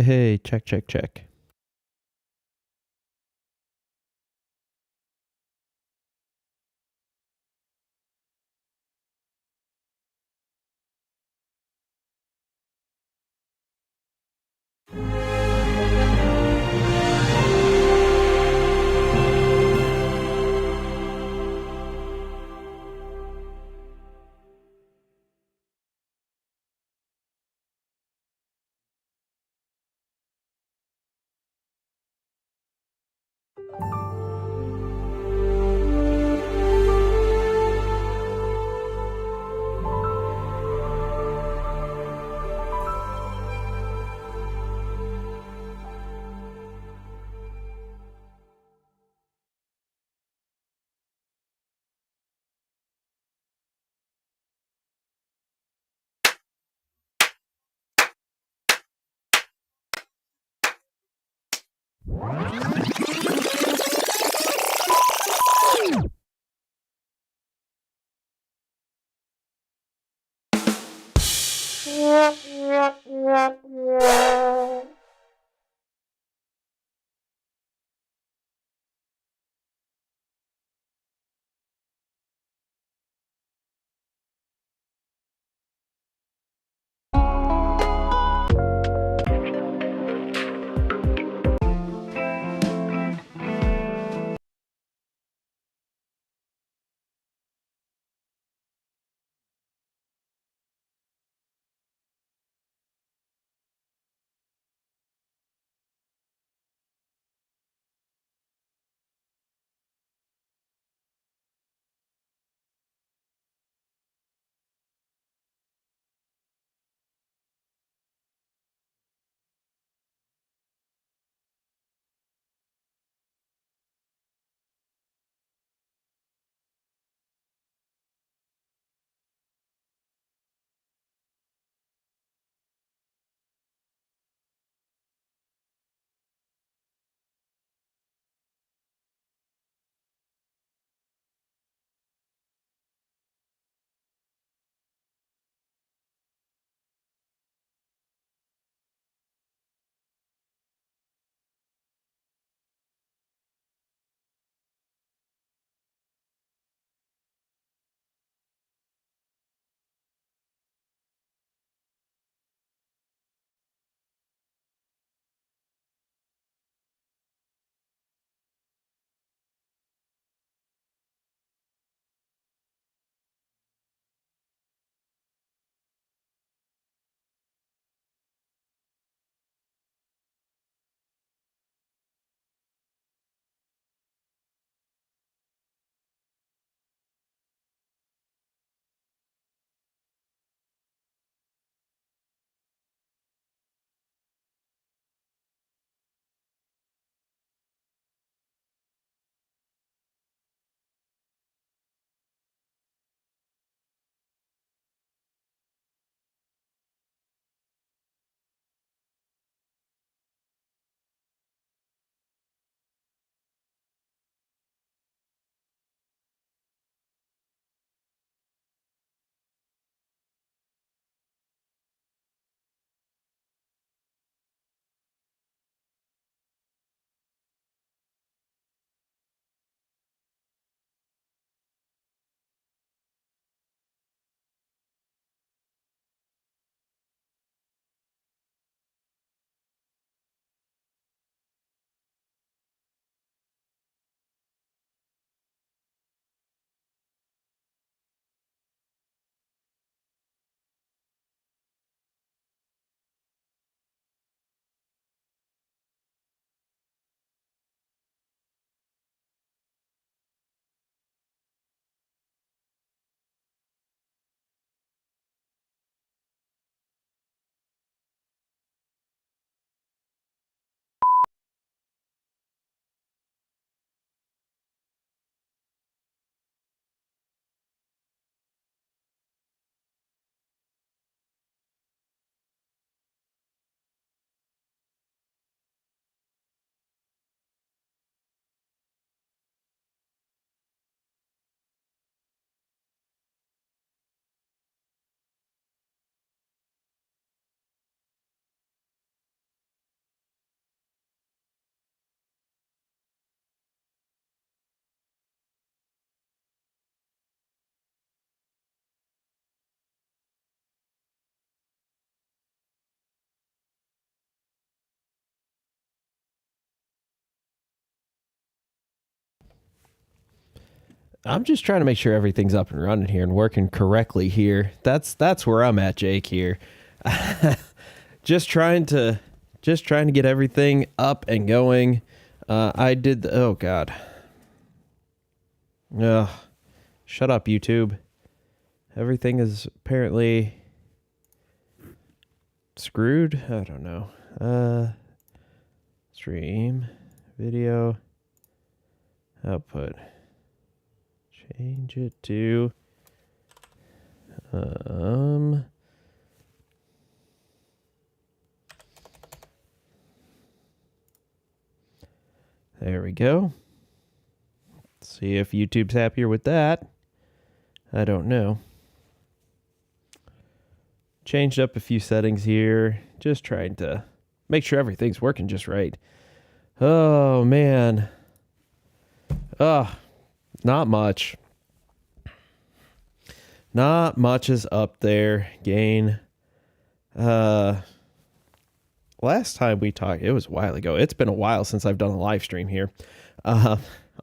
Hey, check, check, check. I'm just trying to make sure everything's up and running here and working correctly here. That's where I'm at, Jake, here. just trying to get everything up and going. Oh God. Ugh. Shut up, YouTube. Everything is apparently screwed. I don't know. Stream video output. Change it to there we go. Let's see if YouTube's happier with that. I don't know. Changed up a few settings here. Just trying to make sure everything's working just right. Oh, man. Not much. Not much is up there, Gain. Last time we talked, it was a while ago. It's been a while since I've done a live stream here.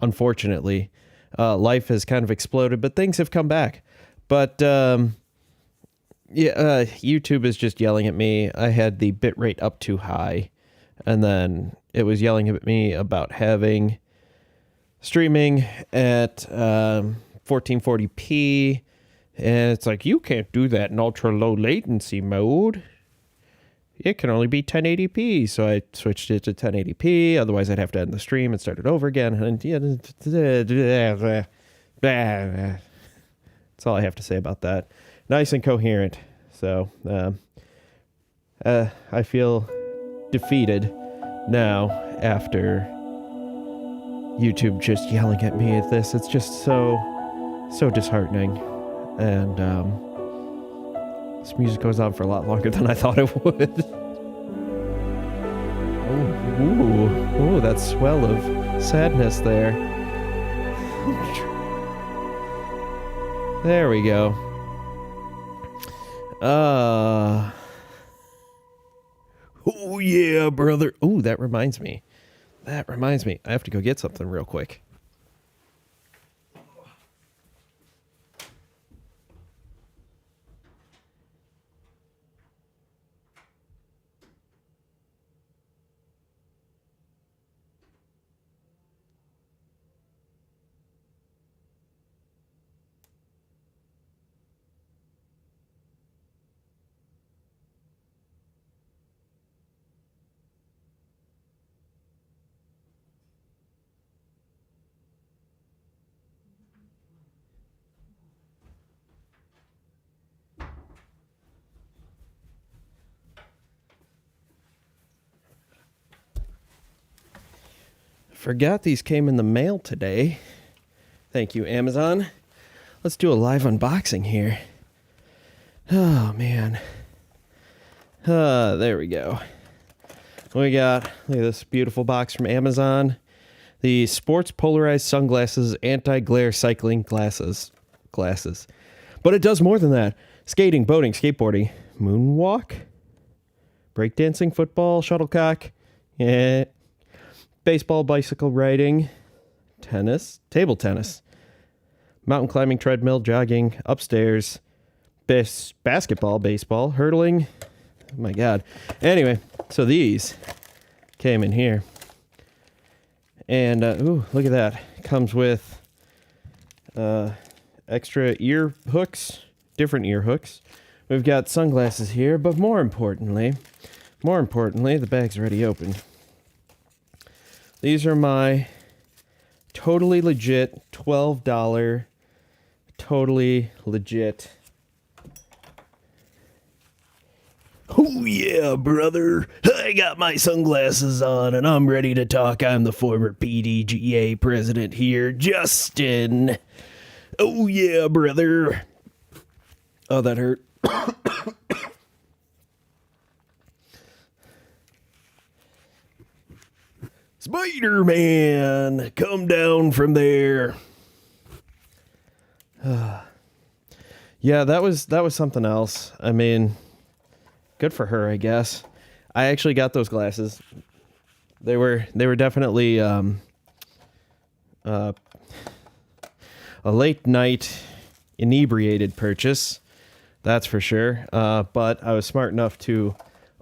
Unfortunately, life has kind of exploded, but things have come back. But YouTube is just yelling at me. I had the bitrate up too high, and then it was yelling at me about having streaming at 1440p, and it's like, you can't do that in ultra low latency mode. It can only be 1080p. So I switched it to 1080p. Otherwise, I'd have to end the stream and start it over again. And that's all I have to say about that. Nice and coherent. So I feel defeated now after YouTube just yelling at me at this. It's just so disheartening. And this music goes on for a lot longer than I thought it would. Ooh, that swell of sadness there. There we go. Oh yeah, brother. Ooh, that reminds me. I have to go get something real quick. Forgot these came in the mail today. Thank you, Amazon. Let's do a live unboxing here. Oh, man. There we go. Look at this beautiful box from Amazon. The Sports Polarized Sunglasses Anti-Glare Cycling Glasses. But it does more than that. Skating, boating, skateboarding, moonwalk, breakdancing, football, shuttlecock, baseball, bicycle riding, tennis, table tennis, mountain climbing, treadmill, jogging, upstairs, basketball, baseball, hurdling. Oh my God. Anyway, so these came in here. And, look at that. Comes with extra ear hooks, different ear hooks. We've got sunglasses here, but more importantly, the bag's already opened. These are my totally legit $12, totally legit. Oh yeah, brother. I got my sunglasses on and I'm ready to talk. I'm the former PDGA president here, Justin. Oh yeah, brother. Oh, that hurt. Spider-Man, come down from there. Yeah, that was something else. I mean, good for her, I guess. I actually got those glasses. They were definitely a late night inebriated purchase. That's for sure. But I was smart enough to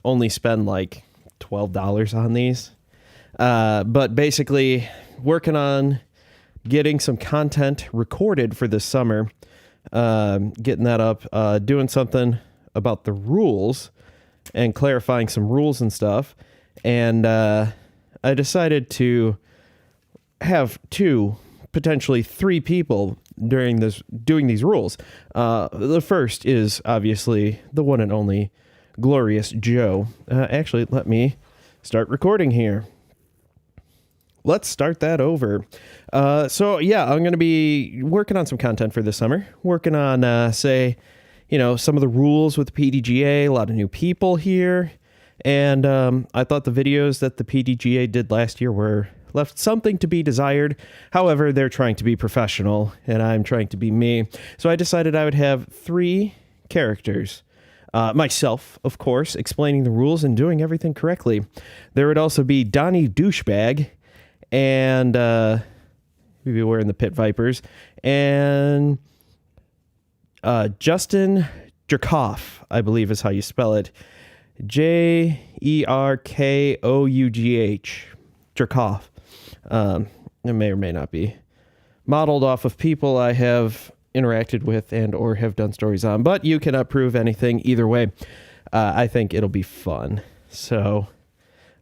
only spend like $12 on these. But basically working on getting some content recorded for this summer, getting that up, doing something about the rules and clarifying some rules and stuff. And I decided to have 2, potentially 3 people doing these rules. The first is obviously the one and only glorious Joe. Actually, let me start recording here. Let's start that over. So yeah, I'm going to be working on some content for this summer. Working on, some of the rules with the PDGA, a lot of new people here. And I thought the videos that the PDGA did last year left something to be desired. However, they're trying to be professional, and I'm trying to be me. So I decided I would have 3 characters. Myself, of course, explaining the rules and doing everything correctly. There would also be Donnie Douchebag, and we'd be wearing the Pit Vipers, and Justin Jerkoff, I believe is how you spell it. Jerkough. Jerkoff. It may or may not be modeled off of people I have interacted with and or have done stories on, but you cannot prove anything either way. I think it'll be fun. So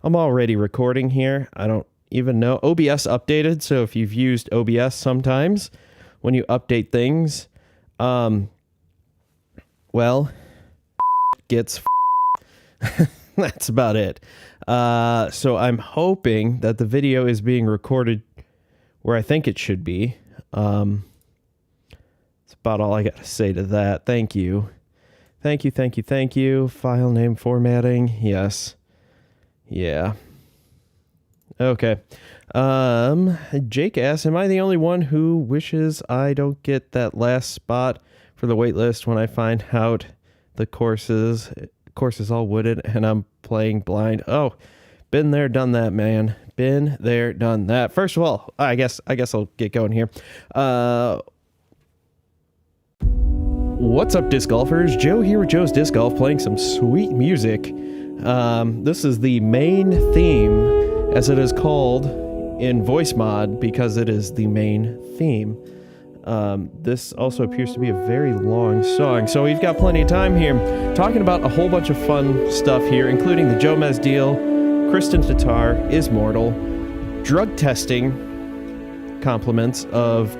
I'm already recording here. I don't even know. OBS updated, so if you've used OBS sometimes when you update things, gets that's about it. So I'm hoping that the video is being recorded where I think it should be. That's about all I got to say to that. Thank you. Thank you. File name formatting. Yes. Yeah. Okay. Jake asks, am I the only one who wishes I don't get that last spot for the wait list when I find out the course is all wooded and I'm playing blind? Oh, been there, done that, man. Been there, done that. First of all, I guess I'll get going here. What's up, disc golfers? Joe here with Joe's Disc Golf, playing some sweet music. This is the main theme, as it is called in voice mod, because it is the main theme. This also appears to be a very long song, so we've got plenty of time here talking about a whole bunch of fun stuff here, including the Jomez deal, Kristin Tattar is mortal, drug testing compliments of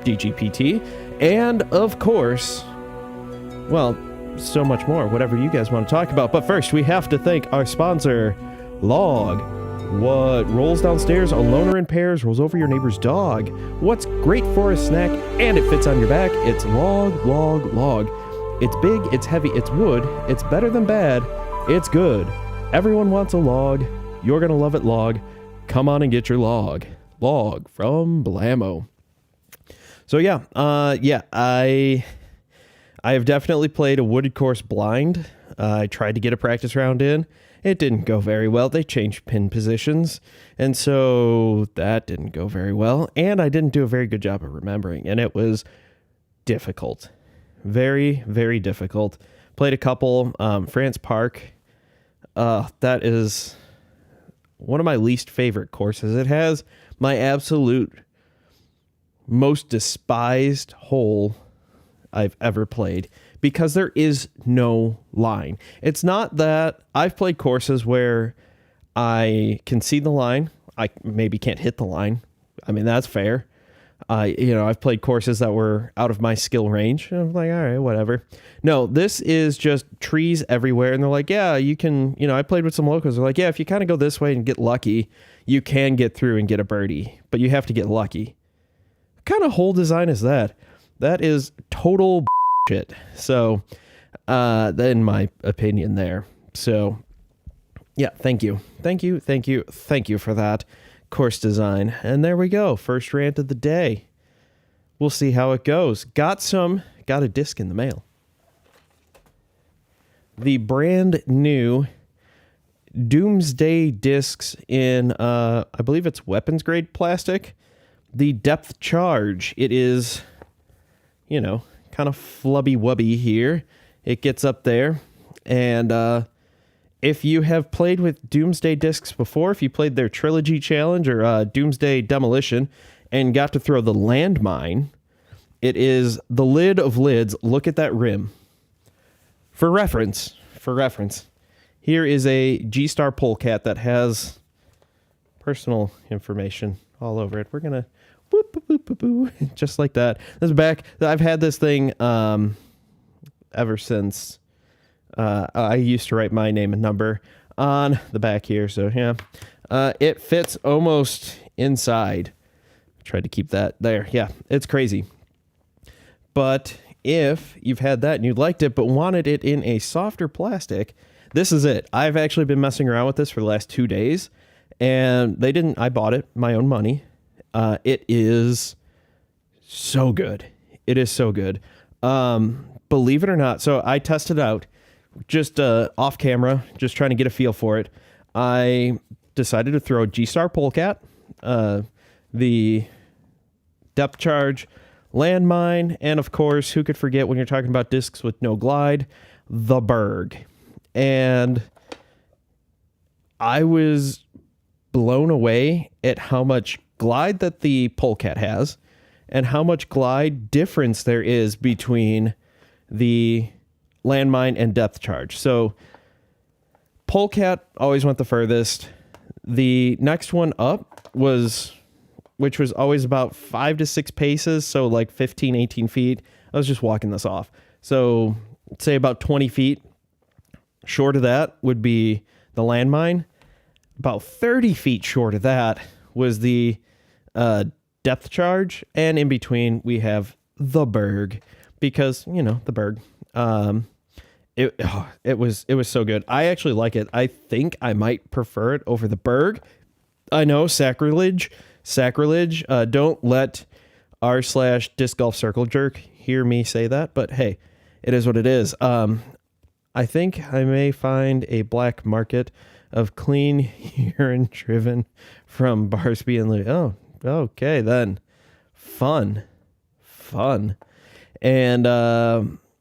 DGPT, and of course, well, so much more, whatever you guys want to talk about. But first, we have to thank our sponsor, Log. What rolls downstairs, a loner in pairs, rolls over your neighbor's dog. What's great for a snack and it fits on your back? It's Log. It's big, it's heavy, it's wood, it's better than bad, it's good. Everyone wants a log. You're gonna love it, Log. Come on and get your log. Log from Blammo. So yeah, I have definitely played a wooded course blind. I tried to get a practice round in. It didn't go very well. They changed pin positions, and so that didn't go very well. And I didn't do a very good job of remembering, and it was difficult. Very, very difficult. Played a couple. France Park. That is one of my least favorite courses. It has my absolute most despised hole I've ever played, because there is no line. It's not that I've played courses where I can see the line. I maybe can't hit the line. I mean, that's fair. I've played courses that were out of my skill range. And I'm like, all right, whatever. No, this is just trees everywhere. And they're like, yeah, you can, I played with some locals. They're like, yeah, if you kind of go this way and get lucky, you can get through and get a birdie, but you have to get lucky. What kind of hole design is that? That is total shit. So, in my opinion there. So, yeah, thank you for that course design. And there we go. First rant of the day. We'll see how it goes. Got a disc in the mail. The brand new Doomsday discs in, I believe it's weapons grade plastic. The depth charge, it is, you know, kind of flubby-wubby here. It gets up there. And if you have played with Doomsday discs before, if you played their Trilogy Challenge or Doomsday Demolition and got to throw the landmine, it is the lid of lids. Look at that rim. For reference, here is a G-Star Polecat that has personal information all over it. We're going to boop, boop, boop, boop, boop, just like that. This is back. I've had this thing ever since I used to write my name and number on the back here. So, yeah, it fits almost inside. Tried to keep that there. Yeah, it's crazy. But if you've had that and you liked it but wanted it in a softer plastic, this is it. I've actually been messing around with this for the last 2 days, and I bought it, my own money. It is so good. It is so good. Believe it or not, so I tested out just off camera, just trying to get a feel for it. I decided to throw G-Star Polecat, the depth charge, landmine, and of course, who could forget when you're talking about discs with no glide, the Berg. And I was blown away at how much glide that the Polecat has and how much glide difference there is between the landmine and depth charge. So Polecat always went the furthest. The next one up which was always about 5 to 6 paces, so like 15, 18 feet. I was just walking this off. So say about 20 feet. Short of that would be the landmine. About 30 feet short of that was the depth charge. And in between, we have the Berg, because, you know, the Berg. It was so good. I actually like it. I think I might prefer it over the Berg. I know, sacrilege. Don't let r/disc golf circle jerk hear me say that, but hey, it is what it is. I think I may find a black market of clean urine driven from Barsby and Lee. Oh, okay then. Fun. And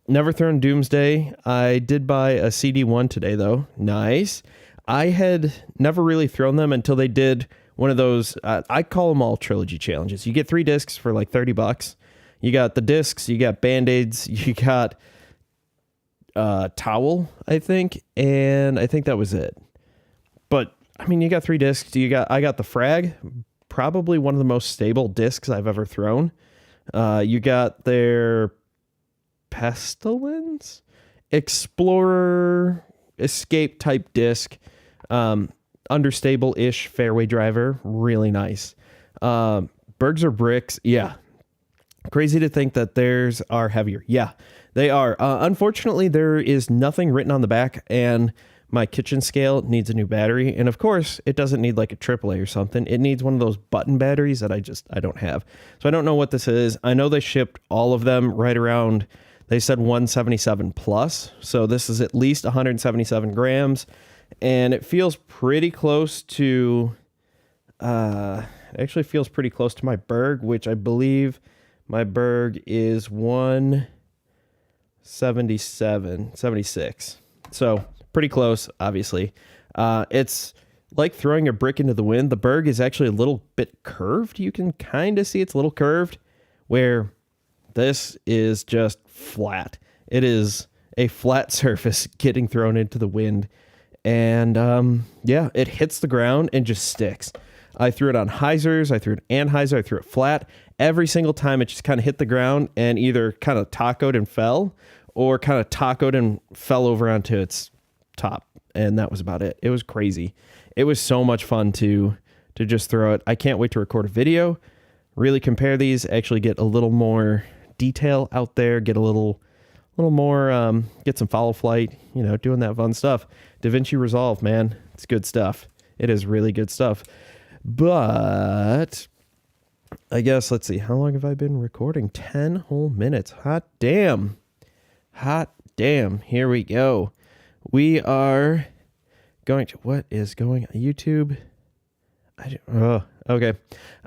never thrown Doomsday. I did buy a CD1 today though. Nice. I had never really thrown them until they did one of those, I call them all trilogy challenges. You get 3 discs for like $30. You got the discs, you got Band-Aids, you got towel, I think, and I think that was it. But I mean, you got 3 discs. I got the Frag, probably one of the most stable discs I've ever thrown. You got their Pestilence, Explorer, Escape type disc. Understable-ish fairway driver, really nice. Bergs are bricks, yeah. Crazy to think that theirs are heavier. Yeah, they are. Unfortunately, there is nothing written on the back, and my kitchen scale needs a new battery. And of course, it doesn't need like a AAA or something. It needs one of those button batteries that I don't have. So I don't know what this is. I know they shipped all of them right around, they said 177 plus. So this is at least 177 grams. And it feels pretty close to, actually feels pretty close to my Berg, which I believe my Berg is 176. So pretty close, obviously. It's like throwing a brick into the wind. The Berg is actually a little bit curved. You can kind of see it's a little curved, where this is just flat. It is a flat surface getting thrown into the wind. And yeah, it hits the ground and just sticks. I threw it on hyzers, I threw it anhyzer, I threw it flat. Every single time it just kind of hit the ground and either kind of tacoed and fell, or kind of tacoed and fell over onto its top. And that was about it. It was crazy. It was so much fun to just throw it. I can't wait to record a video, really compare these, actually get a little more detail out there, get a little more, get some follow flight, you know, doing that fun stuff. DaVinci Resolve, man, it's good stuff. It is really good stuff. But I guess, let's see, how long have I been recording? 10 whole minutes. Hot damn. Here we go. We are going to, what is going on YouTube? Okay.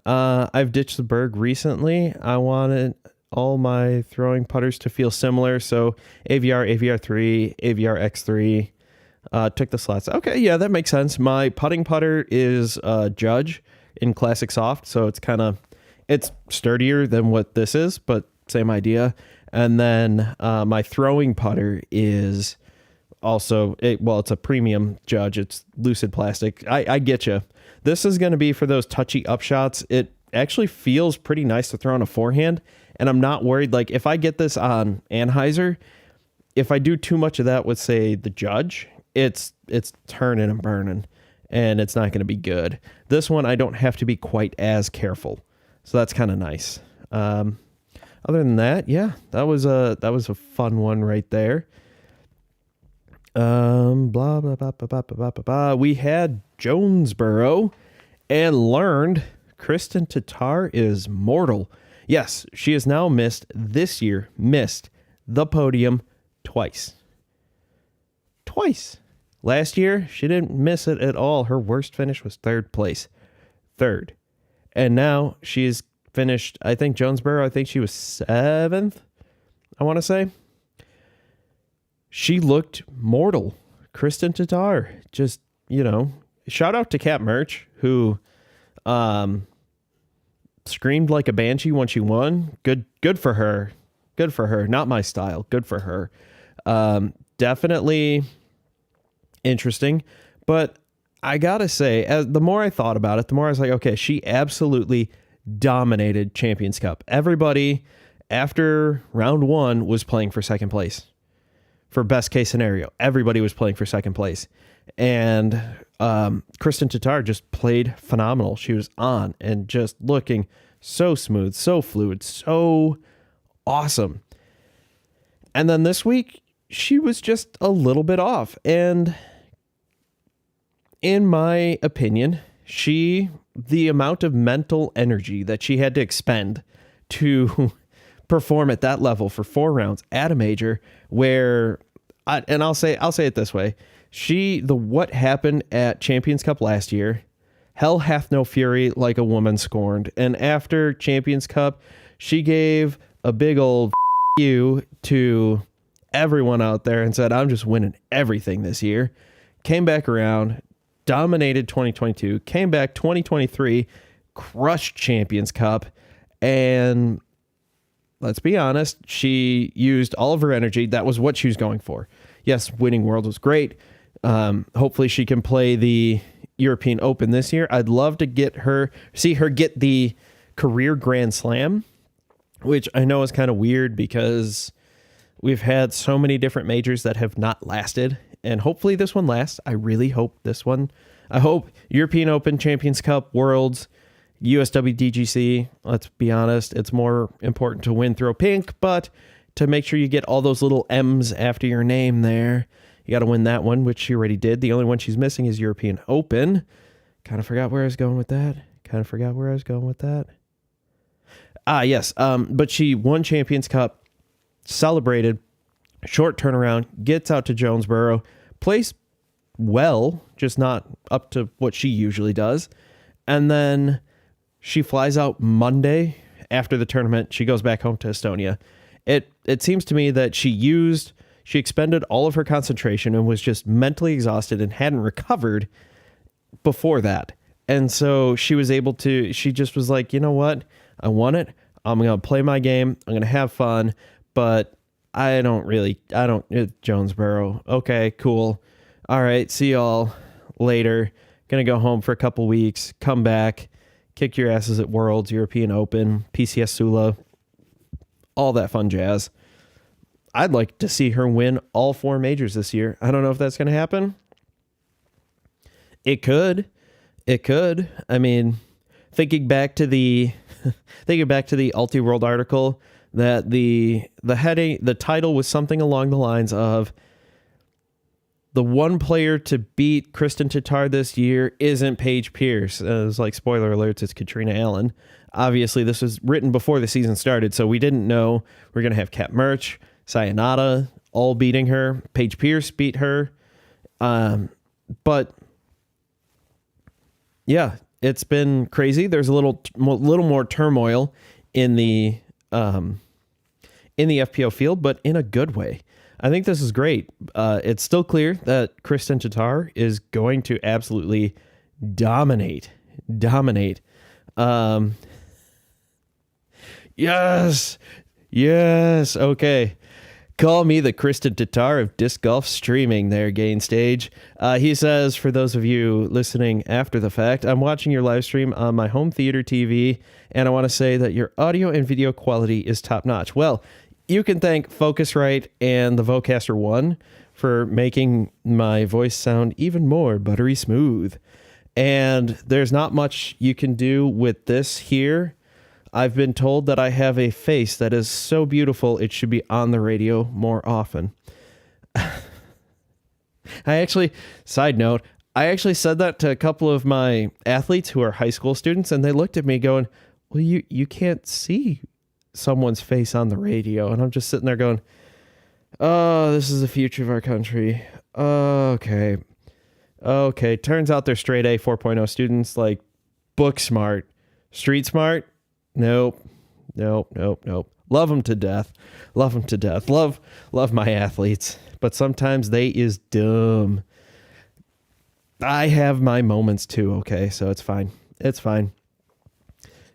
I've ditched the Berg recently. I wanted all my throwing putters to feel similar. So AVR, AVR3, AVR X3, took the slots. Okay, yeah, that makes sense. My putting putter is Judge in Classic Soft. So it's sturdier than what this is, but same idea. And then my throwing putter is also, it's a premium Judge. It's lucid plastic. I get you. This is going to be for those touchy up shots. It actually feels pretty nice to throw on a forehand, and I'm not worried. Like, if I get this on Anheuser, if I do too much of that with, say, the Judge, it's turning and burning, and it's not going to be good. This one, I don't have to be quite as careful, so that's kind of nice. Other than that, yeah, that was a fun one right there. Blah, blah, blah, blah, blah, blah, blah, blah. We had Jonesboro and learned Kristin Tattar is mortal. Yes, she has now missed the podium twice. Last year, she didn't miss it at all. Her worst finish was third place. And now she's finished, I think Jonesboro, I think she was 7th, I want to say. She looked mortal. Kristin Tattar, just, shout out to Kat Mertsch, who screamed like a banshee when she won. Good for her. Good for her. Not my style. Good for her. Definitely interesting. But I gotta say, the more I thought about it, the more I was like, okay, she absolutely dominated Champions Cup. Everybody after round 1 was playing for second place. For best case scenario, everybody was playing for second place. And Kristin Tattar just played phenomenal. She was on and just looking so smooth, so fluid, so awesome. And then this week, she was just a little bit off. And in my opinion, the amount of mental energy that she had to expend to perform at that level for 4 rounds at a major, where I'll say it this way, what happened at Champions Cup last year, hell hath no fury like a woman scorned. And after Champions Cup, she gave a big old you to everyone out there and said, I'm just winning everything this year. Came back around, dominated 2022, came back 2023, crushed Champions Cup, and let's be honest, she used all of her energy. That was what she was going for. Yes, winning Worlds was great. Hopefully she can play the European Open this year. I'd love to see her get the career Grand Slam, which I know is kind of weird because we've had so many different majors that have not lasted, and hopefully this one lasts. I really hope this one. I hope European Open, Champions Cup, Worlds, USWDGC, let's be honest, it's more important to win throw pink, but to make sure you get all those little M's after your name there, you got to win that one, which she already did. The only one she's missing is European Open. Kind of forgot where I was going with that. Yes. But she won Champions Cup, celebrated, short turnaround, gets out to Jonesboro, plays well, just not up to what she usually does. And then she flies out Monday after the tournament. She goes back home to Estonia. It seems to me that she expended all of her concentration and was just mentally exhausted and hadn't recovered before that. And so she just was like, you know what? I won it. I'm going to play my game. I'm going to have fun, but Jonesboro. Okay, cool. All right. See y'all later. Going to go home for a couple weeks, come back, kick your asses at Worlds, European Open, PCS Sula, all that fun jazz. I'd like to see her win all 4 majors this year. I don't know if that's going to happen. It could. I mean, thinking back to the Ulti World article, that the title was something along the lines of, the one player to beat Kristin Tattar this year isn't Paige Pierce. It was like, spoiler alerts, it's Katrina Allen. Obviously, this was written before the season started, so we didn't know we're going to have Kat Mertsch, Sayonara, all beating her. Paige Pierce beat her. But, yeah, It's been crazy. There's a little more turmoil in the FPO field, but in a good way. I think this is great. It's still clear that Kristin Tattar is going to absolutely dominate. Yes. Okay. Call me the Kristin Tattar of disc golf streaming there, Gain Stage. He says, for those of you listening after the fact, I'm watching your live stream on my home theater TV, and I want to say that your audio and video quality is top notch. Well, you can thank Focusrite and the Vocaster 1 for making my voice sound even more buttery smooth. And there's not much you can do with this here. I've been told that I have a face that is so beautiful it should be on the radio more often. Side note, I actually said that to a couple of my athletes who are high school students, and they looked at me going, well, you can't see someone's face on the radio. And I'm just sitting there going, oh, this is the future of our country. Okay. Turns out they're straight A 4.0 students, like book smart, street smart. Nope. Love them to death. Love my athletes, but sometimes they is dumb. I have my moments too. Okay. So it's fine.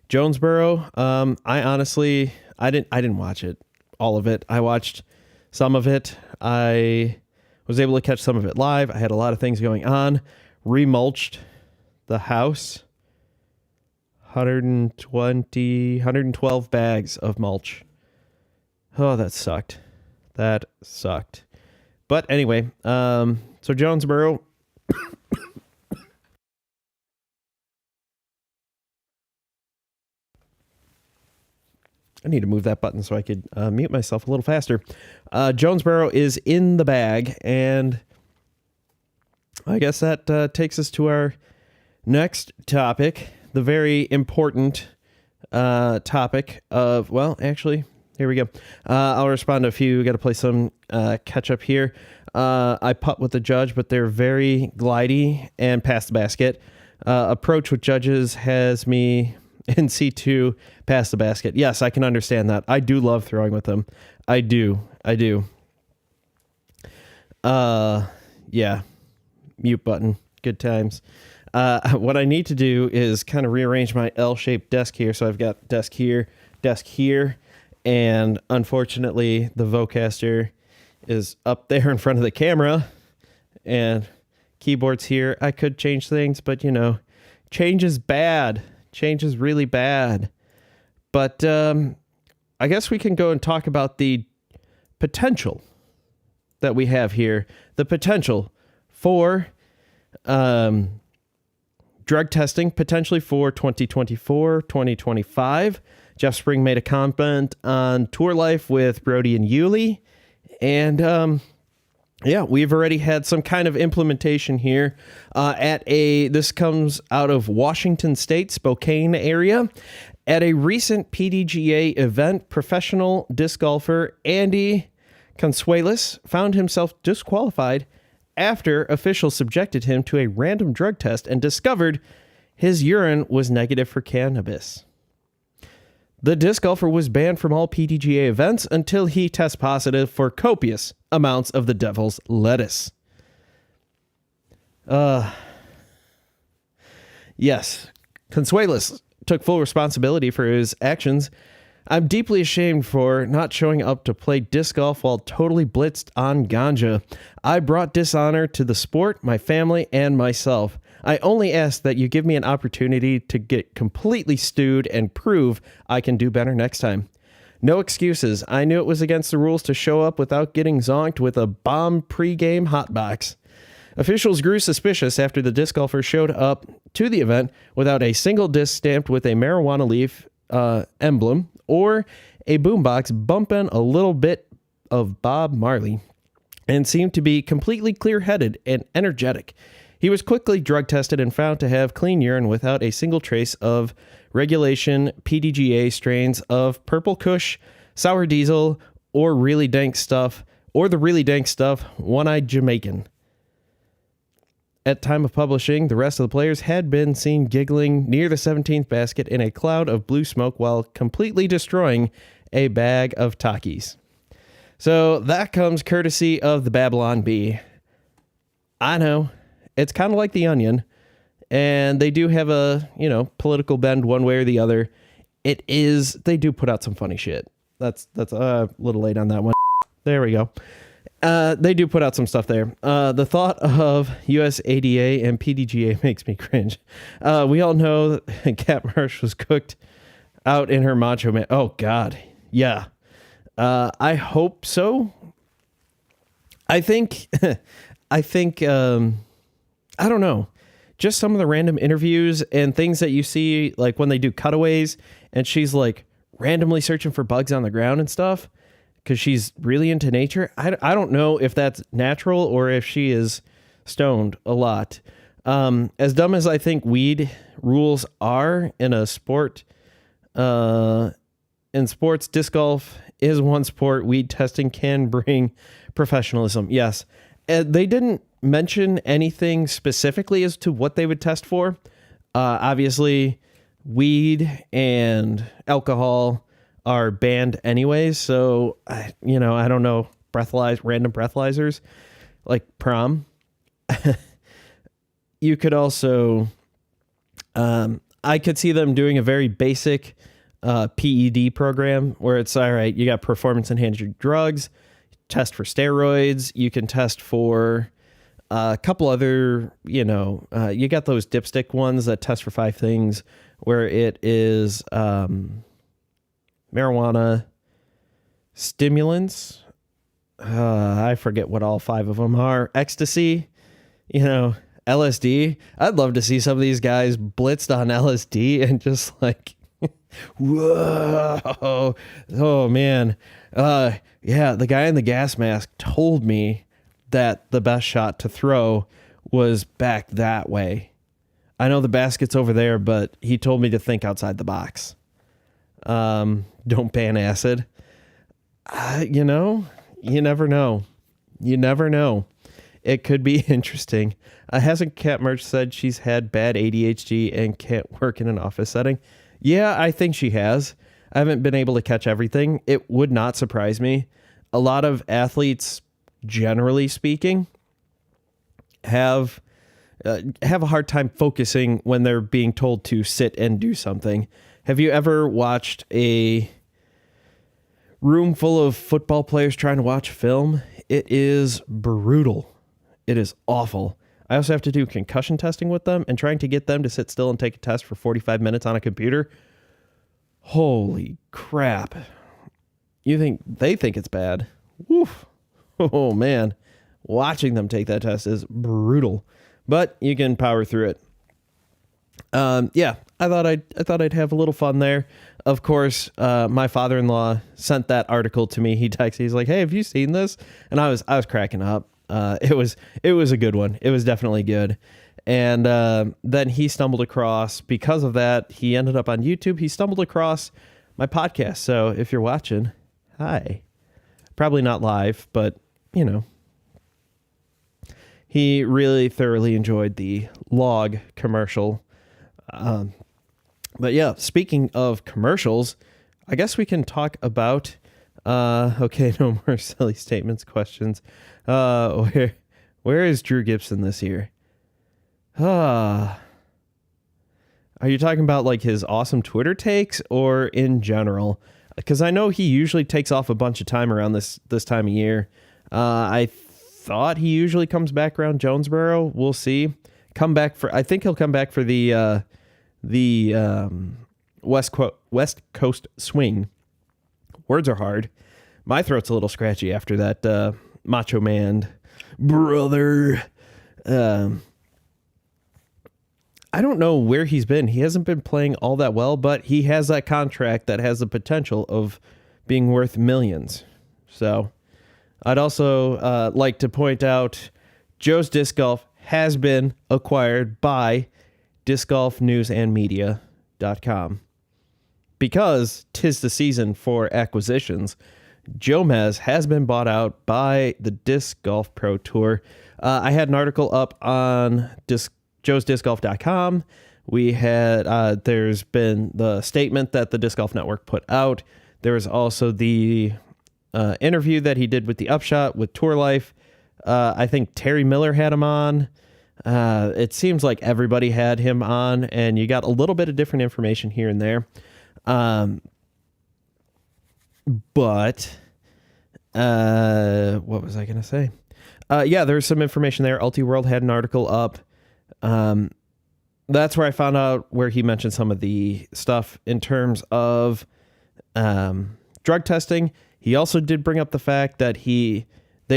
Jonesboro. I honestly didn't watch it, all of it. I watched some of it. I was able to catch some of it live. I had a lot of things going on. Remulched the house. 112 bags of mulch. Oh, that sucked. But anyway, so Jonesboro. I need to move that button so I could mute myself a little faster. Jonesboro is in the bag, and I guess that takes us to our next topic, the very important topic of, well, actually, here we go. I'll respond to a few. Got to play some catch up here. I putt with the judge, but they're very glidey and past the basket. Approach with judges has me in C2 past the basket. Yes, I can understand that. I do love throwing with them. I do. Yeah. Mute button. Good times. What I need to do is kind of rearrange my L-shaped desk here. So I've got desk here, and unfortunately the Vocaster is up there in front of the camera, and keyboard's here. I could change things, but change is bad. Change is really bad. But I guess we can go and talk about the potential that we have here. The potential for drug testing, potentially for 2024, 2025. Jeff Spring made a comment on Tour Life with Brody and Yuli. And we've already had some kind of implementation here this comes out of Washington State, Spokane area. At a recent PDGA event, professional disc golfer Andy Consuelos found himself disqualified after officials subjected him to a random drug test and discovered his urine was negative for cannabis. The disc golfer was banned from all PDGA events until he tests positive for copious amounts of the devil's lettuce. Yes, Consuelos took full responsibility for his actions. I'm deeply ashamed for not showing up to play disc golf while totally blitzed on ganja. I brought dishonor to the sport, my family, and myself. I only ask that you give me an opportunity to get completely stewed and prove I can do better next time. No excuses. I knew it was against the rules to show up without getting zonked with a bomb pre-game hotbox. Officials grew suspicious after the disc golfer showed up to the event without a single disc stamped with a marijuana leaf emblem or a boombox bumping a little bit of Bob Marley, and seemed to be completely clear-headed and energetic. He was quickly drug tested and found to have clean urine without a single trace of regulation PDGA strains of Purple Kush, Sour Diesel, or the really dank stuff, One-Eyed Jamaican. At time of publishing, the rest of the players had been seen giggling near the 17th basket in a cloud of blue smoke while completely destroying a bag of Takis. So that comes courtesy of the Babylon Bee. I know, it's kind of like the Onion, and they do have a, political bend one way or the other. They do put out some funny shit. That's a little late on that one. There we go. They do put out some stuff there. The thought of USADA and PDGA makes me cringe. We all know that Kat Mertsch was cooked out in her Macho Man. Oh, God. Yeah. I hope so. I think, I don't know. Just some of the random interviews and things that you see, like when they do cutaways and she's like randomly searching for bugs on the ground and stuff because she's really into nature. I don't know if that's natural or if she is stoned a lot. As dumb as I think weed rules are in a sport, in sports, disc golf is one sport. Weed testing can bring professionalism. Yes. They didn't mention anything specifically as to what they would test for. Obviously, weed and alcohol are banned anyways. So, I don't know, random breathalyzers like prom. You could also, I could see them doing a very basic PED program where it's all right. You got performance enhancing drugs, test for steroids. You can test for a couple other, you got those dipstick ones that test for 5 things where it is marijuana, stimulants. I forget what all 5 of them are. Ecstasy, LSD. I'd love to see some of these guys blitzed on LSD and just like, whoa, oh man. Yeah, the guy in the gas mask told me that the best shot to throw was back that way. I know the basket's over there, but he told me to think outside the box. Don't ban acid. You never know. You never know. It could be interesting. Hasn't Kat Mertsch said she's had bad ADHD and can't work in an office setting? Yeah, I think she has. I haven't been able to catch everything. It would not surprise me. A lot of athletes, generally speaking, have a hard time focusing when they're being told to sit and do something. Have you ever watched a room full of football players trying to watch film? It is brutal. It is awful. I also have to do concussion testing with them, and trying to get them to sit still and take a test for 45 minutes on a computer. Holy crap. They think it's bad. Woof. Oh man. Watching them take that test is brutal, but you can power through it. Yeah, I thought I'd have a little fun there. Of course, my father-in-law sent that article to me. He texted, he's like, "Hey, have you seen this?" And I was cracking up. It was a good one. It was definitely good. And then he stumbled across, because of that, he ended up on YouTube. He stumbled across my podcast. So if you're watching, hi. Probably not live, but he really thoroughly enjoyed the log commercial. But yeah, speaking of commercials, I guess we can talk about, okay, no more silly statements, questions. Where is Drew Gibson this year? Are you talking about like his awesome Twitter takes or in general? Because I know he usually takes off a bunch of time around this time of year. I thought he usually comes back around Jonesboro. We'll see. I think he'll come back for the West Coast swing. Words are hard. My throat's a little scratchy after that Macho Man brother. I don't know where he's been. He hasn't been playing all that well, but he has that contract that has the potential of being worth millions. So I'd also like to point out Joe's Disc Golf has been acquired by discgolfnewsandmedia.com because 'tis the season for acquisitions. Jomez has been bought out by the Disc Golf Pro Tour. I had an article up on joesdiscgolf.com. We had, there's been the statement that the Disc Golf Network put out. There was also the interview that he did with the Upshot with Tour Life. I think Terry Miller had him on. It seems like everybody had him on, and you got a little bit of different information here and there. But what was I going to say? Yeah, there's some information there. Ultiworld had an article up. That's where I found out where he mentioned some of the stuff in terms of drug testing. He also did bring up the fact that they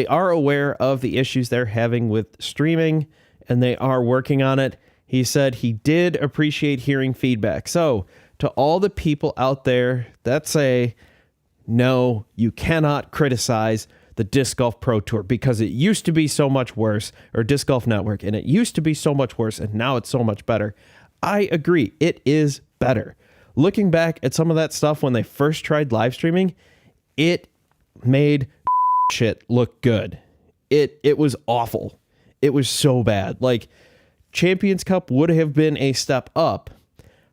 are aware of the issues they're having with streaming, and they are working on it. He said he did appreciate hearing feedback. So to all the people out there that say, no, you cannot criticize the Disc Golf Pro Tour because it used to be so much worse, or Disc Golf Network, and it used to be so much worse, and now it's so much better. I agree. It is better. Looking back at some of that stuff when they first tried live streaming, it made shit look good. It was awful. It was so bad. Like, Champions Cup would have been a step up.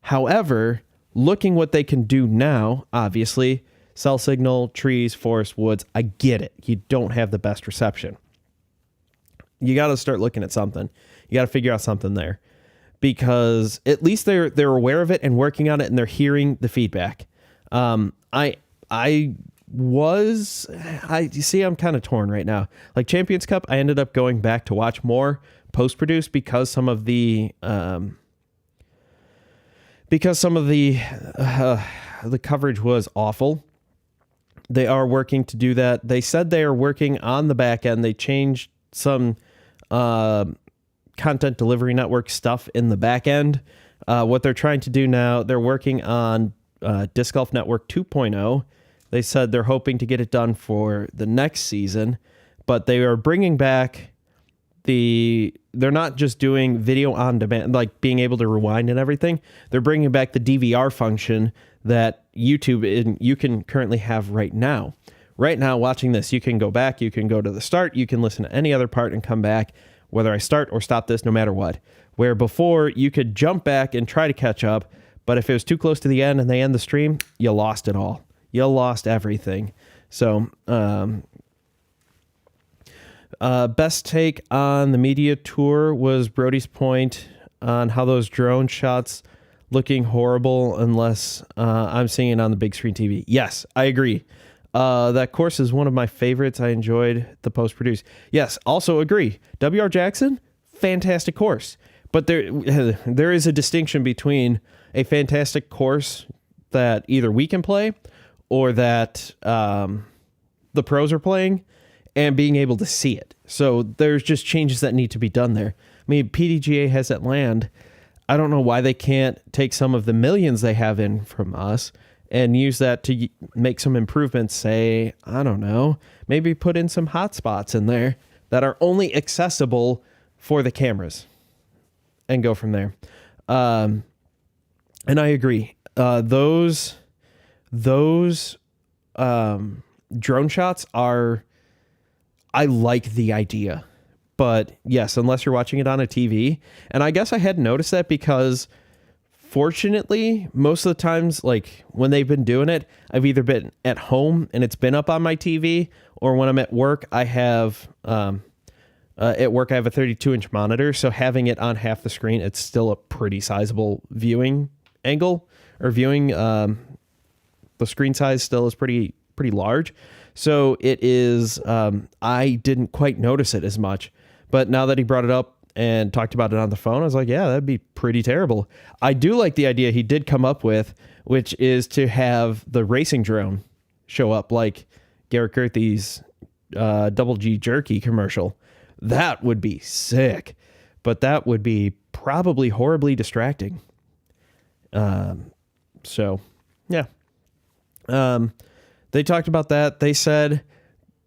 However, looking what they can do now, obviously, cell signal, trees, forest, woods, I get it. You don't have the best reception. You got to start looking at something. You got to figure out something there, because at least they're aware of it and working on it, and they're hearing the feedback. You see, I'm kind of torn right now. Like Champions Cup, I ended up going back to watch more post-produce because some of the coverage was awful. They are working to do that. They said they are working on the back end. They changed some content delivery network stuff in the back end. What they're trying to do now, they're working on Disc Golf Network 2.0. They said they're hoping to get it done for the next season, but they are bringing back they're not just doing video on demand, like being able to rewind and everything. They're bringing back the DVR function that you can currently have right now. Right now, watching this, you can go back, you can go to the start, you can listen to any other part and come back, whether I start or stop this, no matter what. Where before, you could jump back and try to catch up, but if it was too close to the end and they end the stream, you lost it all. You lost everything. So, best take on the media tour was Brody's point on how those drone shots looking horrible unless I'm seeing it on the big screen TV. Yes, I agree. That course is one of my favorites. I enjoyed the post-produce. Yes, also agree. W.R. Jackson, fantastic course. But there is a distinction between a fantastic course that either we can play or that the pros are playing, and being able to see it. So there's just changes that need to be done there. I mean, PDGA has that land. I don't know why they can't take some of the millions they have in from us and use that to make some improvements. Say, I don't know, maybe put in some hotspots in there that are only accessible for the cameras and go from there. And I agree. Those drone shots are, I like the idea, but yes, unless you're watching it on a TV. And I guess I hadn't noticed that because fortunately, most of the times, like when they've been doing it, I've either been at home and it's been up on my TV, or when I'm at work, I have, at work, I have a 32-inch monitor. So having it on half the screen, it's still a pretty sizable viewing angle, or viewing, the screen size still is pretty large. So it is, I didn't quite notice it as much, but now that he brought it up and talked about it on the phone, I was like, yeah, that'd be pretty terrible. I do like the idea he did come up with, which is to have the racing drone show up like Garrett Gerthy's Double G Jerky commercial. That would be sick, but that would be probably horribly distracting. So yeah. They talked about that. They said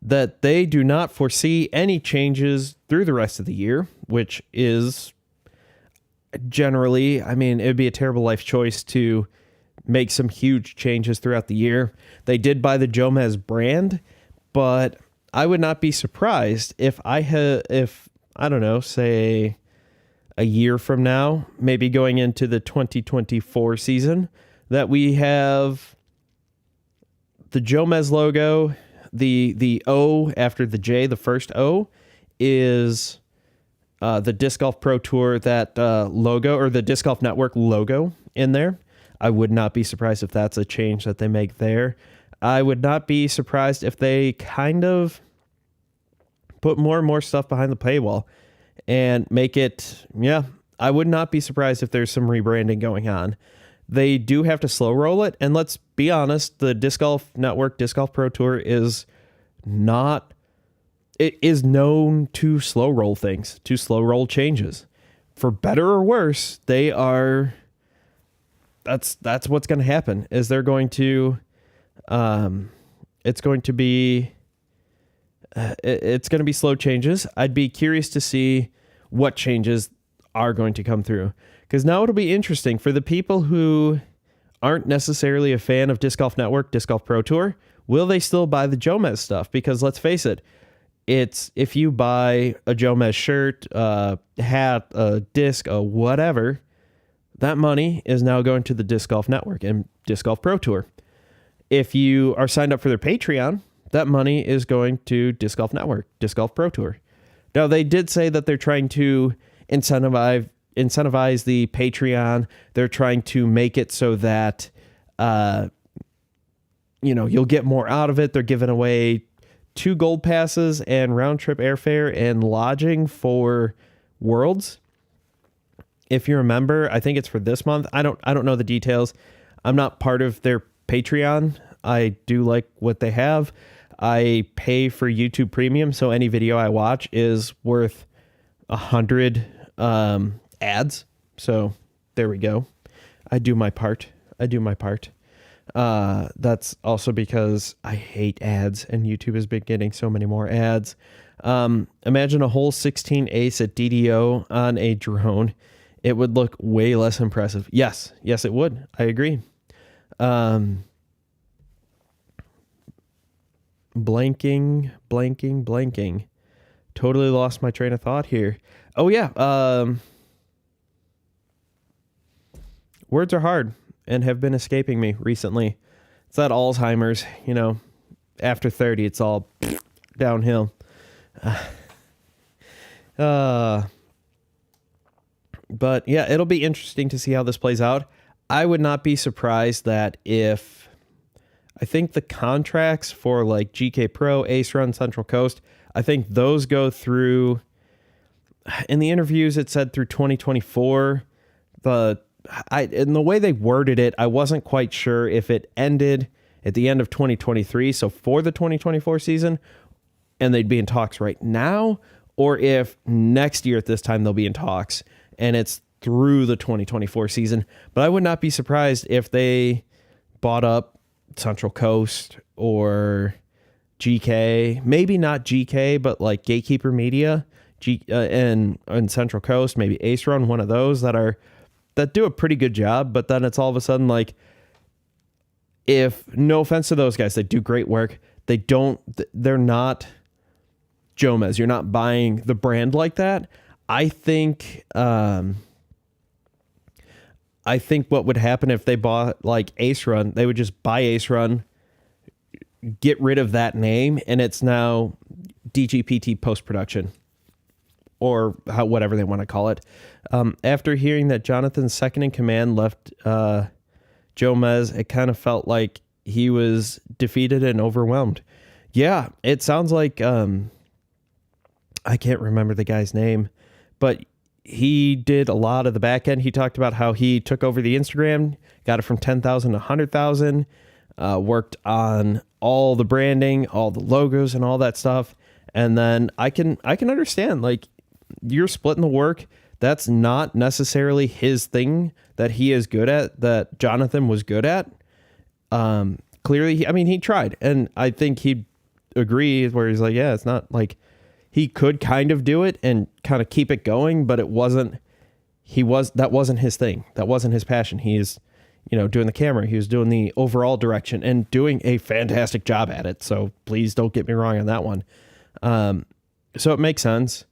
that they do not foresee any changes through the rest of the year, which is generally, I mean, it would be a terrible life choice to make some huge changes throughout the year. They did buy the Jomez brand, but I would not be surprised if I don't know, say a year from now, maybe going into the 2024 season, that we have the Jomez logo, the O after the J, the first O is the Disc Golf Pro Tour, that logo, or the Disc Golf Network logo in there. I would not be surprised if that's a change that they make there. I would not be surprised if they kind of put more and more stuff behind the paywall and make it, I would not be surprised if there's some rebranding going on. They do have to slow roll it, and let's be honest, the Disc Golf Network, Disc Golf Pro Tour is known to slow roll things, to slow roll changes. For better or worse, that's what's going to happen, is they're going to, it's going to be slow changes. I'd be curious to see what changes are going to come through, because now it'll be interesting for the people who aren't necessarily a fan of Disc Golf Network, Disc Golf Pro Tour. Will they still buy the Jomez stuff? Because let's face it, if you buy a Jomez shirt, a hat, a disc, a whatever, that money is now going to the Disc Golf Network and Disc Golf Pro Tour. If you are signed up for their Patreon, that money is going to Disc Golf Network, Disc Golf Pro Tour. Now, they did say that they're trying to incentivize the Patreon. They're trying to make it so that, you'll get more out of it. They're giving away 2 gold passes and round trip airfare and lodging for Worlds. If you're a member, I think it's for this month. I don't know the details. I'm not part of their Patreon. I do like what they have. I pay for YouTube Premium, so any video I watch is worth 100 ads. So there we go. I do my part. That's also because I hate ads, and YouTube has been getting so many more ads. Imagine a whole 16 ace at DDO on a drone. It would look way less impressive. Yes, it would. I agree. Blanking. Totally lost my train of thought here. Oh yeah. Words are hard and have been escaping me recently. It's that Alzheimer's, after 30, it's all downhill. But yeah, it'll be interesting to see how this plays out. I would not be surprised that I think the contracts for like GK Pro, Ace Run, Central Coast, I think those go through, in the interviews it said through 2024. In the way they worded it, I wasn't quite sure if it ended at the end of 2023, so for the 2024 season, and they'd be in talks right now, or if next year at this time they'll be in talks and it's through the 2024 season. But I would not be surprised if they bought up Central Coast or GK, maybe not GK, but like Gatekeeper Media, and Central Coast, maybe Ace Run, one of those that do a pretty good job. But then it's all of a sudden like, if, no offense to those guys, they do great work. They're not Jomez. You're not buying the brand like that. I think what would happen if they bought like Ace Run, they would just buy Ace Run, get rid of that name, and it's now DGPT Post-Production, or whatever they want to call it. After hearing that Jonathan's second in command left Jomez, it kind of felt like he was defeated and overwhelmed. Yeah, it sounds like, I can't remember the guy's name, but he did a lot of the back end. He talked about how he took over the Instagram, got it from 10,000 to 100,000, worked on all the branding, all the logos and all that stuff. And then I can understand, like, you're splitting the work. That's not necessarily his thing that he is good at, that Jonathan was good at. Clearly, he tried, and I think he'd agree where he's like, yeah, it's not like he could kind of do it and kind of keep it going, but that wasn't his thing. That wasn't his passion. He's, doing the camera. He was doing the overall direction and doing a fantastic job at it. So please don't get me wrong on that one. So it makes sense.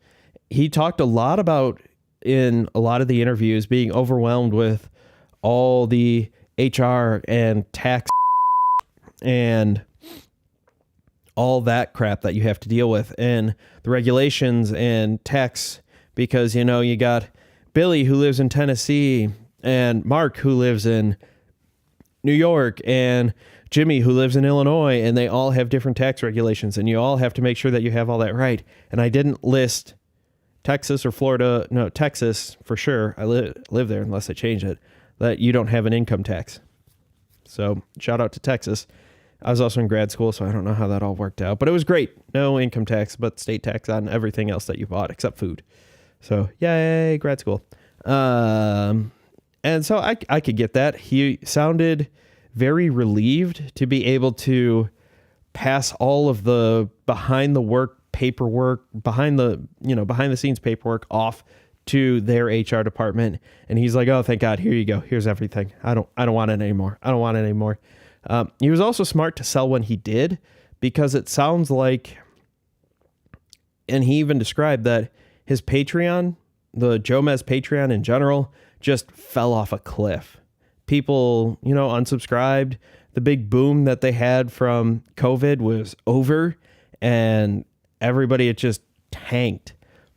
He talked a lot about, in a lot of the interviews, being overwhelmed with all the HR and tax and all that crap that you have to deal with, and the regulations and tax, because, you got Billy who lives in Tennessee and Mark who lives in New York and Jimmy who lives in Illinois, and they all have different tax regulations, and you all have to make sure that you have all that right. And I didn't list Texas or Florida. No, Texas for sure. I live there unless I change it, that you don't have an income tax. So shout out to Texas. I was also in grad school, so I don't know how that all worked out, but it was great. No income tax, but state tax on everything else that you bought except food. So yay, grad school. And so I could get that. He sounded very relieved to be able to pass all of the behind the scenes paperwork off to their HR department. And he's like, oh, thank God, here you go. Here's everything. I don't want it anymore. I don't want it anymore. He was also smart to sell when he did, because it sounds like, and he even described that his Patreon, the Jomez Patreon in general, just fell off a cliff. People, unsubscribed. The big boom that they had from COVID was over, and everybody, it just tanked.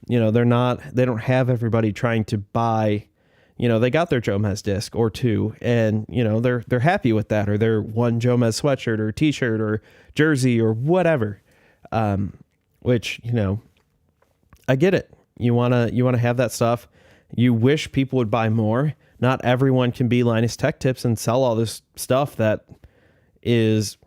They don't have everybody trying to buy, they got their Jomez disc or two, and, they're happy with that, or their one Jomez sweatshirt or t-shirt or jersey or whatever. Which, I get it. You want to have that stuff. You wish people would buy more. Not everyone can be Linus Tech Tips and sell all this stuff that is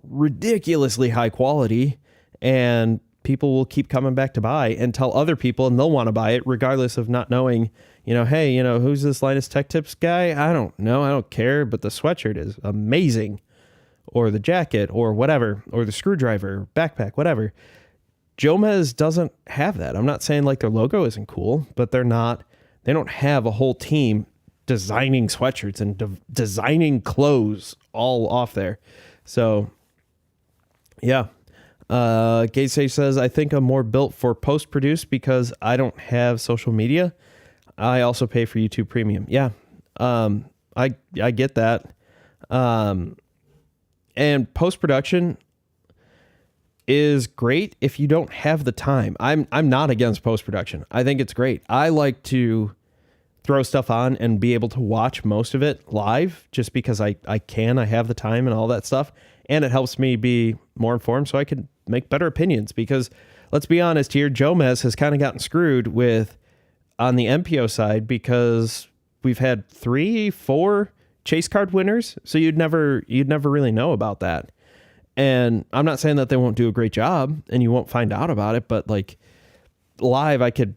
ridiculously high quality, and people will keep coming back to buy and tell other people, and they'll want to buy it regardless of not knowing, hey, who's this Linus Tech Tips guy? I don't know. I don't care. But the sweatshirt is amazing, or the jacket, or whatever, or the screwdriver, backpack, whatever. Jomez doesn't have that. I'm not saying like their logo isn't cool, but they don't have a whole team designing sweatshirts and designing clothes all off there. So yeah. Gate Sage says, I think I'm more built for post-produce because I don't have social media. I also pay for YouTube Premium. Yeah. I get that. And post-production is great if you don't have the time. I'm not against post-production. I think it's great. I like to throw stuff on and be able to watch most of it live just because I have the time and all that stuff. And it helps me be more informed so I can make better opinions, because let's be honest here, Jomez has kind of gotten screwed with on the MPO side, because we've had 3-4 chase card winners. So you'd never really know about that. And I'm not saying that they won't do a great job and you won't find out about it, but like live, I could,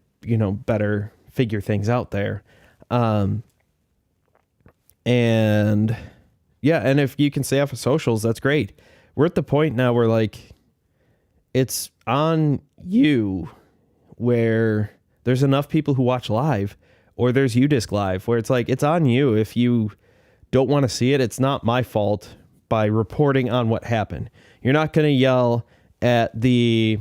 better figure things out there. And yeah, and if you can stay off of socials, that's great. We're at the point now where like, it's on you, where there's enough people who watch live, or there's UDisc Live, where it's like, it's on you. If you don't want to see it, it's not my fault by reporting on what happened. You're not going to yell at the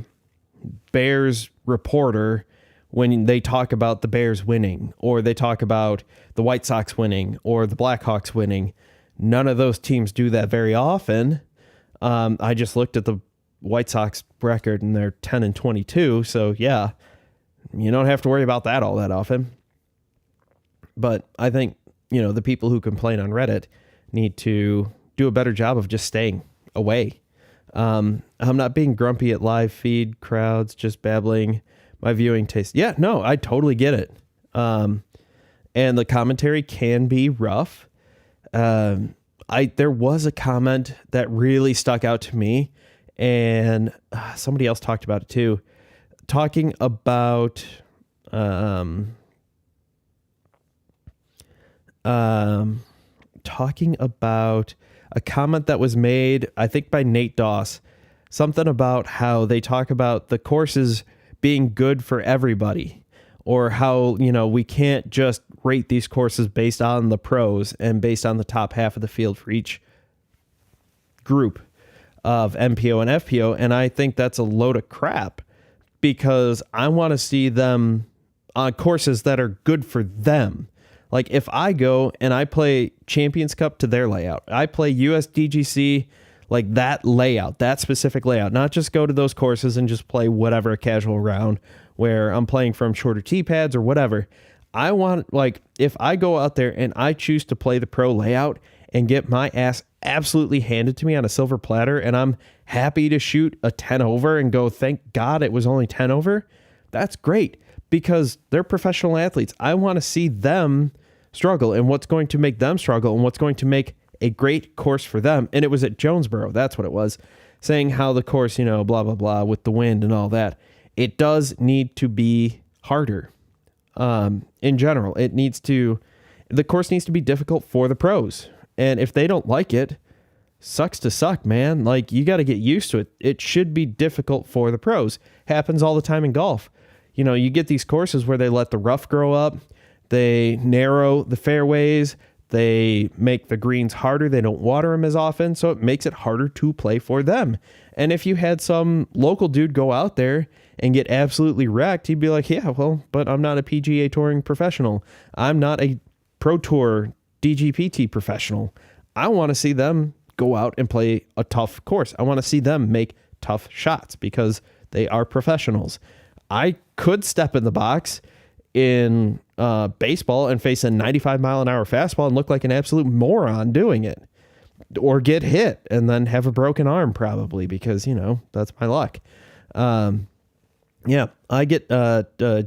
Bears reporter when they talk about the Bears winning, or they talk about the White Sox winning, or the Blackhawks winning. None of those teams do that very often. I just looked at the White Sox record and they're 10-22. So yeah, you don't have to worry about that all that often. But I think, the people who complain on Reddit need to do a better job of just staying away. I'm not being grumpy at live feed crowds, just babbling my viewing taste. Yeah, no, I totally get it. And the commentary can be rough. There was a comment that really stuck out to me, and somebody else talked about it too, talking about a comment that was made, I think by Nate Doss, something about how they talk about the courses being good for everybody, or how, we can't just rate these courses based on the pros and based on the top half of the field for each group of MPO and FPO. And I think that's a load of crap, because I want to see them on courses that are good for them. Like if I go and I play Champions Cup to their layout, I play USDGC, like that layout, that specific layout, not just go to those courses and just play whatever casual round where I'm playing from shorter tee pads or whatever. I want, like, if I go out there and I choose to play the pro layout and get my ass absolutely handed to me on a silver platter, and I'm happy to shoot a 10 over and go, thank God it was only 10 over, that's great, because they're professional athletes. I want to see them struggle and what's going to make them struggle and what's going to make a great course for them. And it was at Jonesboro. That's what it was, saying how the course, blah, blah, blah, with the wind and all that. It does need to be harder. In general, the course needs to be difficult for the pros. And if they don't like it, sucks to suck, man. Like, you got to get used to it. It should be difficult for the pros. Happens all the time in golf. You get these courses where they let the rough grow up. They narrow the fairways. They make the greens harder. They don't water them as often. So it makes it harder to play for them. And if you had some local dude go out there and get absolutely wrecked, he'd be like, yeah, well, but I'm not a PGA touring professional. I'm not a Pro Tour DGPT professional. I want to see them go out and play a tough course. I want to see them make tough shots because they are professionals. I could step in the box in baseball and face a 95-mile-an-hour fastball and look like an absolute moron doing it, or get hit and then have a broken arm probably, because, that's my luck. Yeah, I get,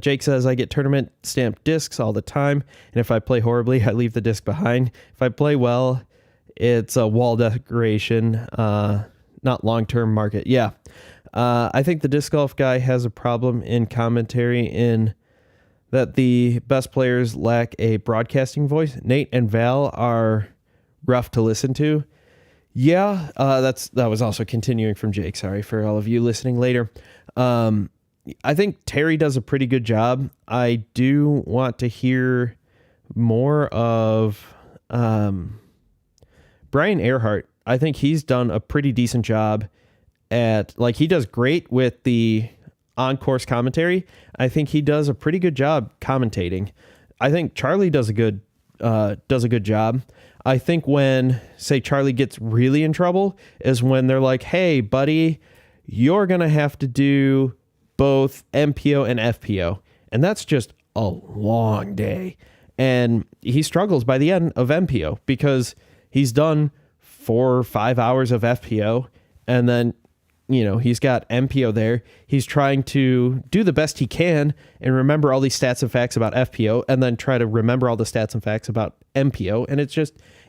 Jake says I get tournament stamped discs all the time. And if I play horribly, I leave the disc behind. If I play well, it's a wall decoration, not long-term market. Yeah. I think the disc golf guy has a problem in commentary in that the best players lack a broadcasting voice. Nate and Val are rough to listen to. Yeah. That was also continuing from Jake. Sorry for all of you listening later. I think Terry does a pretty good job. I do want to hear more of Brian Earhart. I think he's done a pretty decent job he does great with the on-course commentary. I think he does a pretty good job commentating. I think Charlie does a good job. I think when, say, Charlie gets really in trouble is when they're like, hey, buddy, you're going to have to do both MPO and FPO. And that's just a long day. And he struggles by the end of MPO because he's done 4 or 5 hours of FPO. And then, he's got MPO there. He's trying to do the best he can and remember all these stats and facts about FPO and then try to remember all the stats and facts about MPO. And it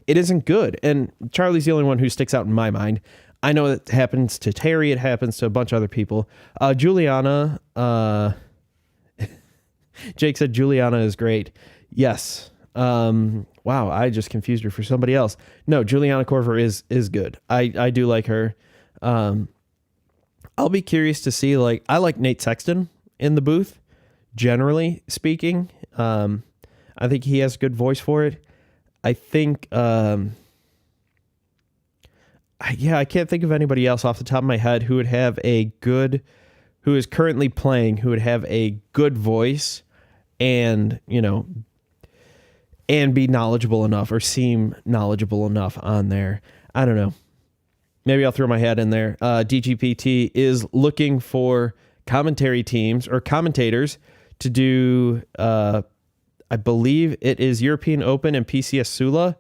isn't good. And Charlie's the only one who sticks out in my mind. I know it happens to Terry. It happens to a bunch of other people. Juliana, Jake said Juliana is great. Yes. Wow. I just confused her for somebody else. No, Juliana Korver is good. I do like her. I'll be curious to see, I like Nate Sexton in the booth, generally speaking. I think he has a good voice for it. I think, I can't think of anybody else off the top of my head who is currently playing, who would have a good voice and, and be knowledgeable enough or seem knowledgeable enough on there. I don't know. Maybe I'll throw my hat in there. DGPT is looking for commentary teams or commentators to do, I believe it is European Open and PCS Sula.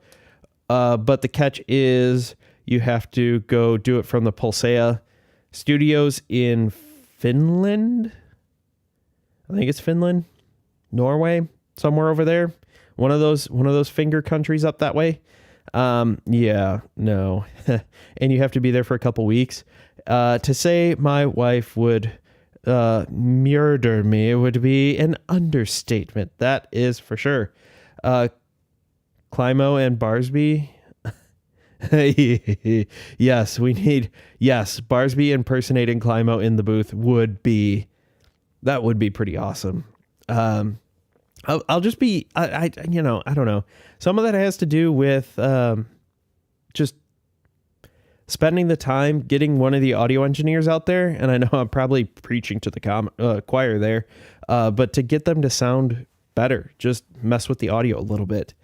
But the catch is you have to go do it from the Pulsea studios in Finland. I think it's Finland, Norway, somewhere over there. One of those finger countries up that way. Yeah, no. And you have to be there for a couple weeks. To say my wife would murder me would be an understatement. That is for sure. Climo and Barsby. Yes, Barsby impersonating Climo in the booth would be pretty awesome. I'll just be, I don't know. Some of that has to do with just spending the time getting one of the audio engineers out there. And I know I'm probably preaching to the choir there, but to get them to sound better, just mess with the audio a little bit.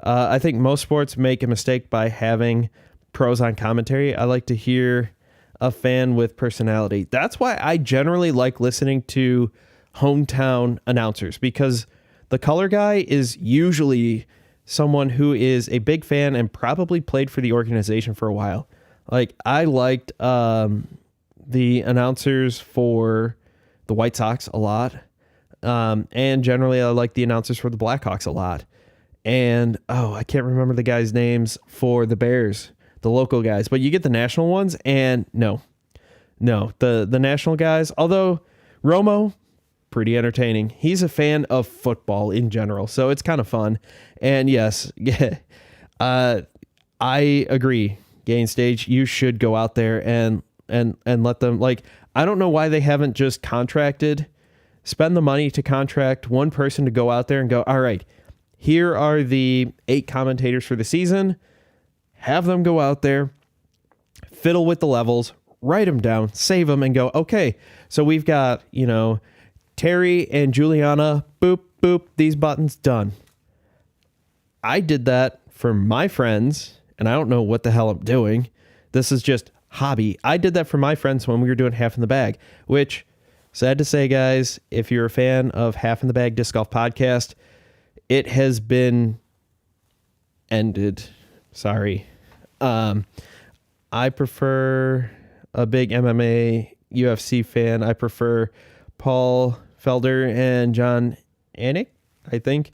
I think most sports make a mistake by having pros on commentary. I like to hear a fan with personality. That's why I generally like listening to hometown announcers, because the color guy is usually someone who is a big fan and probably played for the organization for a while. Like I liked the announcers for the White Sox a lot. And generally I like the announcers for the Blackhawks a lot. And, I can't remember the guys' names for the Bears, the local guys, but you get the national ones, and no, the national guys, although Romo, pretty entertaining. He's a fan of football in general, so it's kind of fun. And yes, I agree. Gain Stage, you should go out there and let them, like, I don't know why they haven't just spend the money to contract one person to go out there and go, all right, here are the 8 commentators for the season. Have them go out there, fiddle with the levels, write them down, save them, and go, okay, so we've got, Terry and Juliana, boop, boop, these buttons, done. I did that for my friends, and I don't know what the hell I'm doing. This is just hobby. I did that for my friends when we were doing Half in the Bag, which, sad to say, guys, if you're a fan of Half in the Bag Disc Golf Podcast, it has been ended. Sorry. I prefer a big MMA UFC fan. I prefer Paul Felder and John Anik, I think,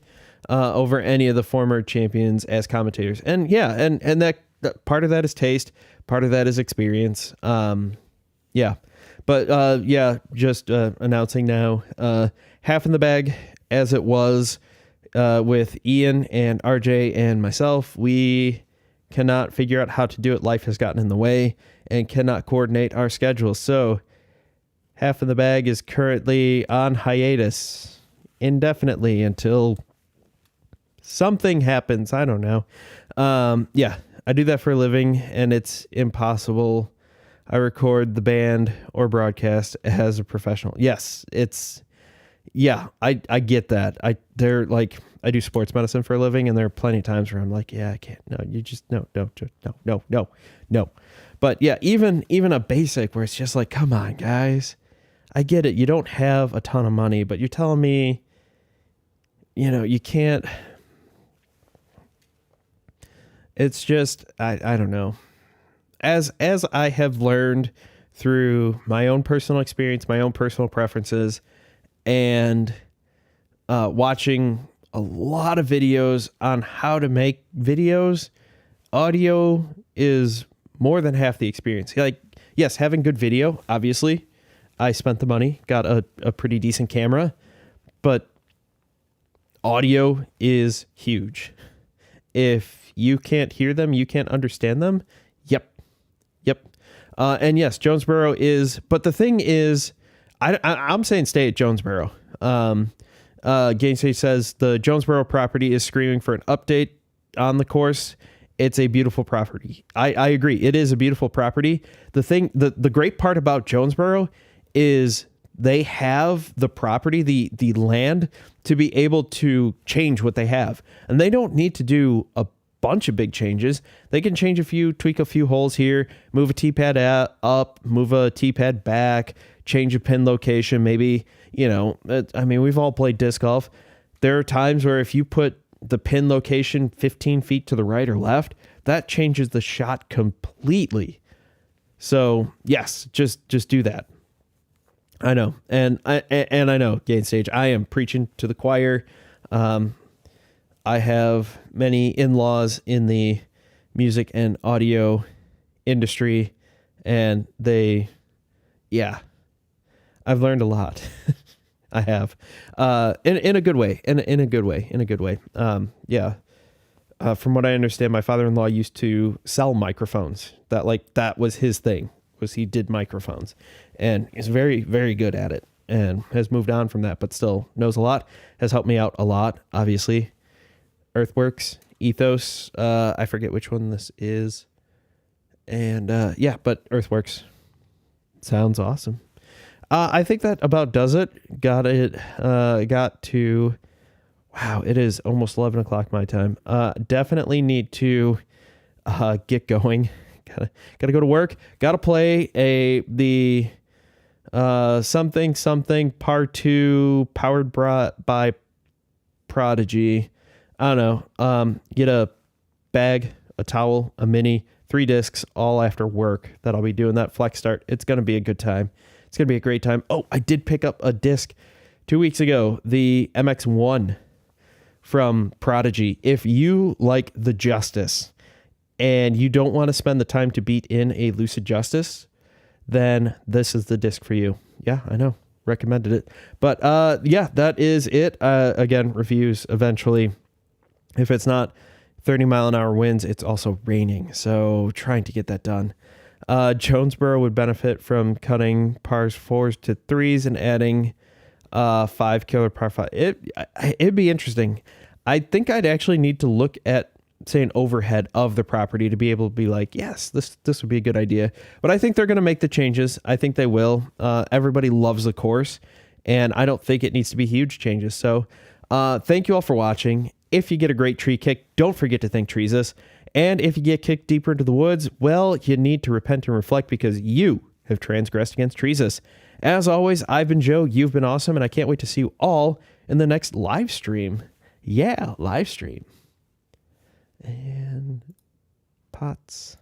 over any of the former champions as commentators. And yeah, and that part of that is taste, part of that is experience. Yeah. But just announcing now, Half in the Bag as it was with Ian and RJ and myself. We cannot figure out how to do it. Life has gotten in the way and cannot coordinate our schedules. So Half in the Bag is currently on hiatus indefinitely until something happens. I don't know. I do that for a living, and it's impossible. I record the band or broadcast as a professional. Yes, I get that. I do sports medicine for a living, and there are plenty of times where I'm like, yeah, I can't. No, you just no. But yeah, even a basic where it's just like, come on, guys. I get it. You don't have a ton of money, but you're telling me, you can't. It's just, I don't know. As I have learned through my own personal experience, my own personal preferences, and watching a lot of videos on how to make videos, audio is more than half the experience. Like, yes, having good video, obviously. I spent the money, got a pretty decent camera, but audio is huge. If you can't hear them, you can't understand them. Yep. And yes, Jonesboro is, but the thing is, I'm saying stay at Jonesboro. Gainsay says the Jonesboro property is screaming for an update on the course. It's a beautiful property. I agree. It is a beautiful property. The great part about Jonesboro is they have the property, the land to be able to change what they have. And they don't need to do a bunch of big changes. They can tweak a few holes here, move a tee pad up, move a tee pad back, change a pin location. Maybe, we've all played disc golf. There are times where if you put the pin location 15 feet to the right or left, that changes the shot completely. So yes, just do that. I know. And I know, Gain Stage, I am preaching to the choir. I have many in-laws in the music and audio industry, and I've learned a lot. I have, in a good way, in a good way. From what I understand, my father-in-law used to sell microphones. That was his thing, was he did microphones, and he's very, very good at it. and has moved on from that, but still knows a lot, has helped me out a lot, obviously. Earthworks, Ethos, I forget which one this is. And yeah, but Earthworks sounds awesome. I think that about does it. Got to, wow, it is almost 11 o'clock my time. Definitely need to get going. Gotta go to work. Gotta play the something part 2 powered by Prodigy. I don't know. Get a bag, a towel, a mini, 3 discs, all after work that I'll be doing that flex start. It's gonna be a good time. It's going to be a great time. Oh, I did pick up a disc 2 weeks ago, the MX1 from Prodigy. If you like the Justice and you don't want to spend the time to beat in a Lucid Justice, then this is the disc for you. Yeah, I know. Recommended it. But yeah, that is it. Again, reviews eventually. If it's not 30-mile-an-hour winds, it's also raining. So trying to get that done. Jonesboro would benefit from cutting pars 4s to 3s and adding 5 killer par 5. It'd be interesting. I think I'd actually need to look at, say, an overhead of the property to be able to be like, yes, this would be a good idea. But I think they're going to make the changes. I think they will. Everybody loves the course, and I don't think it needs to be huge changes. So thank you all for watching. If you get a great tree kick, don't forget to thank Treesus. And if you get kicked deeper into the woods, well, you need to repent and reflect because you have transgressed against Treesus. As always, I've been Joe, you've been awesome, and I can't wait to see you all in the next live stream. Yeah, live stream. And pots.